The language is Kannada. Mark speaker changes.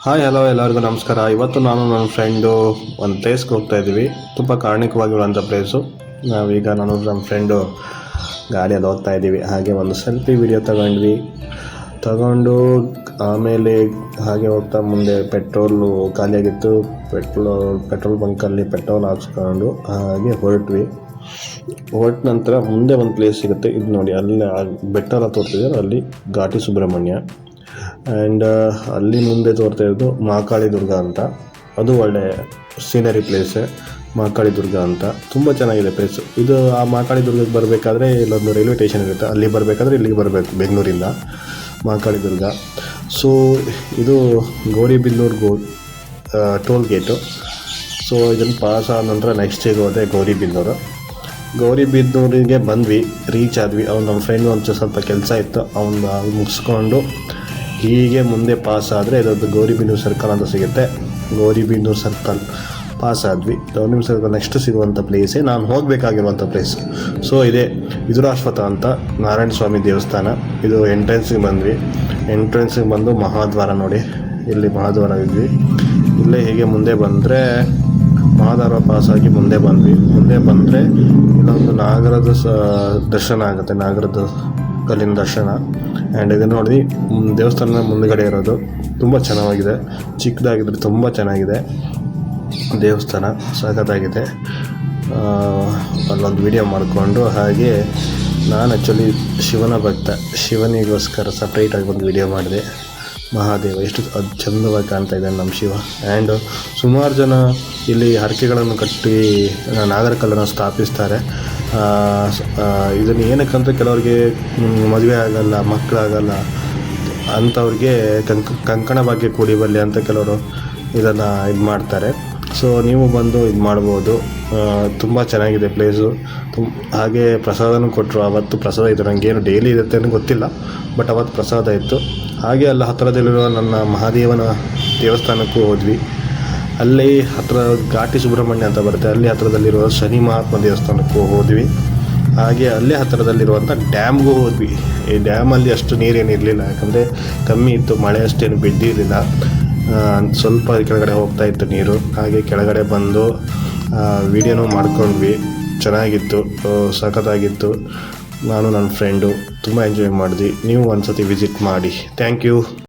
Speaker 1: ಹಾಯ್ ಹಲೋ ಎಲ್ಲರಿಗೂ ನಮಸ್ಕಾರ. ಇವತ್ತು ನಾನು ನನ್ನ ಫ್ರೆಂಡು ಒಂದು ಪ್ಲೇಸ್ಗೆ ಹೋಗ್ತಾ ಇದ್ದೀವಿ. ತುಂಬ ಕಾರಣಿಕವಾಗಿರುವಂಥ ಪ್ಲೇಸು. ನಾನು ನಮ್ಮ ಫ್ರೆಂಡು ಗಾಡಿಯಲ್ಲಿ ಹೋಗ್ತಾ ಇದ್ದೀವಿ. ಹಾಗೆ ಒಂದು ಸೆಲ್ಫಿ ವಿಡಿಯೋ ತಗೊಂಡು ಆಮೇಲೆ ಹಾಗೆ ಹೋಗ್ತಾ ಮುಂದೆ ಪೆಟ್ರೋಲು ಖಾಲಿಯಾಗಿತ್ತು. ಪೆಟ್ರೋಲ್ ಬಂಕಲ್ಲಿ ಪೆಟ್ರೋಲ್ ಹಾಕ್ಸ್ಕೊಂಡು ಹಾಗೆ ಹೊರಟ ನಂತರ ಮುಂದೆ ಒಂದು ಪ್ಲೇಸ್ ಸಿಗುತ್ತೆ. ಇದು ನೋಡಿ, ಅಲ್ಲಿ ಬೆಟ್ಟ ಎಲ್ಲ ತೋರ್ತಿದ್ದಾರೆ, ಅಲ್ಲಿ ಘಾಟಿ ಸುಬ್ರಹ್ಮಣ್ಯ. ಆ್ಯಂಡ್ ಅಲ್ಲಿ ಮುಂದೆ ತೋರ್ತಾ ಇರೋದು ಮಹಾಕಾಳಿ ದುರ್ಗ ಅಂತ. ಅದು ಒಳ್ಳೆ ಸೀನರಿ ಪ್ಲೇಸೇ, ಮಹಾಕಾಳಿ ದುರ್ಗ ಅಂತ. ತುಂಬ ಚೆನ್ನಾಗಿದೆ ಪ್ಲೇಸು. ಇದು ಆ ಮಹಾಕಾಳಿ ದುರ್ಗಕ್ಕೆ ಬರಬೇಕಾದ್ರೆ ಇಲ್ಲೊಂದು ರೈಲ್ವೆ ಸ್ಟೇಷನ್ ಇರುತ್ತೆ, ಅಲ್ಲಿ ಬರಬೇಕಾದ್ರೆ ಇಲ್ಲಿಗೆ ಬರಬೇಕು, ಬೆಂಗಳೂರಿಂದ ಮಹಾಕಾಳಿ ದುರ್ಗ. ಸೊ ಇದು ಗೌರಿಬಿದನೂರು ಟೋಲ್ ಗೇಟು. ಸೊ ಇದನ್ನು ಪಾಸ್ ಆದ ನಂತರ ನೆಕ್ಸ್ಟ್ ಹೋದೆ ಗೌರಿಬಿದನೂರಿಗೆ ರೀಚ್ ಆದ್ವಿ. ನಮ್ಮ ಫ್ರೆಂಡ್ ಒಂದು ಸ್ವಲ್ಪ ಕೆಲಸ ಇತ್ತು, ಅವನ್ನ ಮುಗಿಸ್ಕೊಂಡು ಹೀಗೆ ಮುಂದೆ ಪಾಸ್ ಆದರೆ ಇದೊಂದು ಗೌರಿಬಿದನೂರು ಸರ್ಕಲ್ ಅಂತ ಸಿಗುತ್ತೆ. ಗೌರಿಬಿದನೂರು ಸರ್ಕಲ್ ಪಾಸ್ ಆದ್ವಿ. ಗೌರಿಬಿದನೂರು ಸರ್ಕಲ್ ನೆಕ್ಸ್ಟ್ ಸಿಗುವಂಥ ಪ್ಲೇಸೇ ನಾನು ಹೋಗಬೇಕಾಗಿರುವಂಥ ಪ್ಲೇಸ್. ಸೊ ಇದೇ ವಿದುರಾಶ್ವತ್ಥ ಅಂತ ನಾರಾಯಣ ಸ್ವಾಮಿ ದೇವಸ್ಥಾನ. ಇದು ಎಂಟ್ರೆನ್ಸಿಗೆ ಬಂದು ಮಹಾದ್ವಾರ ನೋಡಿ, ಇಲ್ಲಿ ಮಹಾದ್ವಾರ ಇದ್ವಿ. ಇಲ್ಲೇ ಹೀಗೆ ಮುಂದೆ ಬಂದರೆ ಮಹಾದ್ವಾರ ಪಾಸಾಗಿ ಮುಂದೆ ಬಂದರೆ ಇಲ್ಲೊಂದು ನಾಗರದ ದರ್ಶನ ಆಗುತ್ತೆ, ನಾಗರದ ಕಲ್ಲಿನ ದರ್ಶನ. ಆ್ಯಂಡ್ ಇದನ್ನು ನೋಡಿ, ದೇವಸ್ಥಾನ ಮುಂದುಗಡೆ ಇರೋದು ತುಂಬ ಚೆನ್ನಾಗಿದೆ, ಚಿಕ್ಕದಾಗಿದ್ರೆ ತುಂಬ ಚೆನ್ನಾಗಿದೆ ದೇವಸ್ಥಾನ, ಸಖತ್ತಾಗಿದೆ. ಅಲ್ಲೊಂದು ವಿಡಿಯೋ ಮಾಡಿಕೊಂಡು ಹಾಗೆ ನಾನು ಆ್ಯಕ್ಚುಲಿ ಶಿವನ ಭಕ್ತ, ಶಿವನಿಗೋಸ್ಕರ ಸಪ್ರೇಟಾಗಿ ಒಂದು ವಿಡಿಯೋ ಮಾಡಿದೆ. ಮಹಾದೇವ ಎಷ್ಟು ಚಂದವಾಗಿ ಕಾಣ್ತಾ ಇದ್ದಾನೆ ನಮ್ಮ ಶಿವ. ಆ್ಯಂಡ್ ಸುಮಾರು ಜನ ಇಲ್ಲಿ ಹರಕೆಗಳನ್ನು ಕಟ್ಟಿ ನಾಗರಕಲ್ಲನ್ನು ಸ್ಥಾಪಿಸ್ತಾರೆ. ಇದನ್ನು ಏನಕ್ಕಂತ ಕೆಲವ್ರಿಗೆ ಮದುವೆ ಆಗಲ್ಲ, ಮಕ್ಕಳಾಗಲ್ಲ ಅಂಥವ್ರಿಗೆ ಕಂಕಣ ಭಾಗ್ಯ ಕೂಡಿ ಬರಲಿ ಅಂತ ಕೆಲವರು ಇದನ್ನು ಇದು ಮಾಡ್ತಾರೆ. ಸೊ ನೀವು ಬಂದು ಇದು ಮಾಡ್ಬೋದು. ತುಂಬ ಚೆನ್ನಾಗಿದೆ ಪ್ಲೇಸು. ಹಾಗೆ ಪ್ರಸಾದನೂ ಕೊಟ್ಟರು. ಅವತ್ತು ಪ್ರಸಾದ ಇತ್ತು, ನನಗೇನು ಡೈಲಿ ಇರುತ್ತೆ ಅಂತ ಗೊತ್ತಿಲ್ಲ, ಬಟ್ ಅವತ್ತು ಪ್ರಸಾದ ಇತ್ತು. ಹಾಗೆ ಅಲ್ಲಿ ಹತ್ತಿರದಲ್ಲಿರುವ ನನ್ನ ಮಹಾದೇವನ ದೇವಸ್ಥಾನಕ್ಕೂ ಹೋದ್ವಿ. ಅಲ್ಲಿ ಹತ್ತಿರ ಘಾಟಿ ಸುಬ್ರಹ್ಮಣ್ಯ ಅಂತ ಬರುತ್ತೆ, ಅಲ್ಲಿ ಹತ್ತಿರದಲ್ಲಿರುವ ಶನಿ ಮಹಾತ್ಮ ದೇವಸ್ಥಾನಕ್ಕೂ ಹೋದ್ವಿ. ಹಾಗೆ ಅಲ್ಲೇ ಹತ್ತಿರದಲ್ಲಿರುವಂಥ ಡ್ಯಾಮ್ಗೂ ಹೋದ್ವಿ. ಈ ಡ್ಯಾಮಲ್ಲಿ ಅಷ್ಟು ನೀರೇನು ಇರಲಿಲ್ಲ, ಯಾಕಂದರೆ ಕಮ್ಮಿ ಇತ್ತು, ಮಳೆ ಅಷ್ಟೇನು ಬಿದ್ದಿರಲಿಲ್ಲ, ಸ್ವಲ್ಪ ಕೆಳಗಡೆ ಹೋಗ್ತಾ ಇತ್ತು ನೀರು. ಹಾಗೆ ಕೆಳಗಡೆ ಬಂದು ವಿಡಿಯೋನೂ ಮಾಡ್ಕೊಂಡ್ವಿ, ಚೆನ್ನಾಗಿತ್ತು, ಸಖತ್ತಾಗಿತ್ತು. ನಾನು ನನ್ನ ಫ್ರೆಂಡು ತುಂಬ ಎಂಜಾಯ್ ಮಾಡಿದ್ವಿ. ನೀವು ಒಂದು ಸತಿ ವಿಸಿಟ್ ಮಾಡಿ. Thank you.